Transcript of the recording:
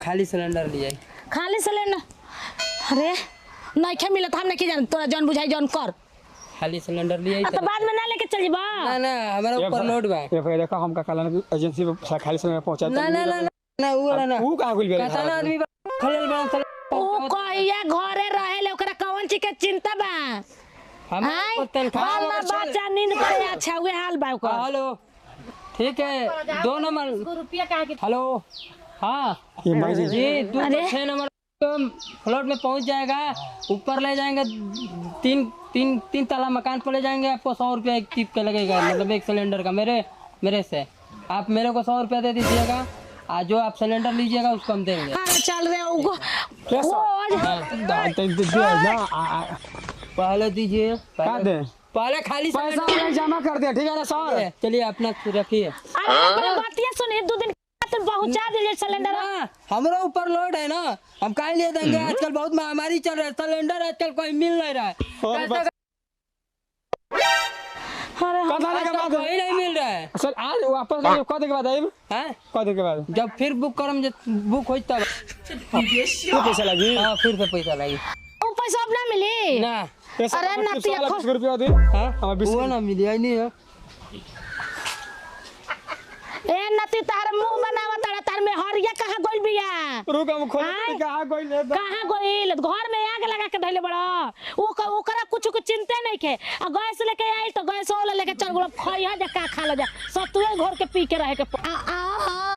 खाली सिलेंडर लिए। खाली सिलेंडर? अरे नहीं खे मिलत हम नहीं जान, तोरा जन बुझाई जन कर। खाली सिलेंडर लिए तो बाद में ना लेके चल जीबा। ना ना हमारा ऊपर लोड बा। ये भाई देखो हम का काला एजेंसी पे खाली सिलेंडर पहुंचा ना ना ना ना वो वाला ना वो कहां गुल बेटा कहता ना आदमी खलल बना ओ कहिया घरे रहे ले ओकरा कौन चीज के चिंता बा? हमारा तनख्वाह बाल बच्चा नींद करे अच्छा हुए हाल बा ओकर। हेलो ठीक है 2 नंबर रुपया काहे के? हेलो हाँ ये माई जी जी 6 नंबर फ्लोर में पहुंच जाएगा। ऊपर ले जाएंगे तीन ताला मकान पर ले जाएंगे। आपको 100 रुपया एक टिप का लगेगा, मतलब एक सिलेंडर का मेरे से। आप मेरे को 100 रुपया दे दीजिएगा। आज जो आप सिलेंडर लीजिएगा उसको हम देंगे। हाँ चल रहे हो पहले दीजिए पहले खाली पैसा जमा कर दे, ठीक है ना सर? चलिए अपना रखिए। अरे बातिया सुनिए 2 दिन तुम पहुंचा दीजिए सिलेंडर। हमारा ऊपर लोड है ना, हम काहे लिए देंगे? आजकल बहुत महामारी चल रहा है, सिलेंडर आजकल कोई मिल नहीं रहा है। अरे कोई नहीं मिल रहा है सर। आज वापस कद के बाद आइब हैं? कद के बाद जब फिर बुक करम बुक होई तब पैसा लगी। हाँ फिर से पैसा लगी। वो पैसा अब ना मिली ना अरे नतिया 20 रुपया दे। हाँ वो ना मिली है नहीं है। ए नती तार मुंह बनावा तार में हरिया कहां गइल बिया? रुक हम खोल कहां गइल कहां गइल? घर में आग लगा के धइले बड़ा। ओकरा कुछ चिंता नहीं के। आ गैस लेके आई तो गैस वाला लेके चल गलो। खइया जा का खा ल जा, सतुए घर के पी के रहे के।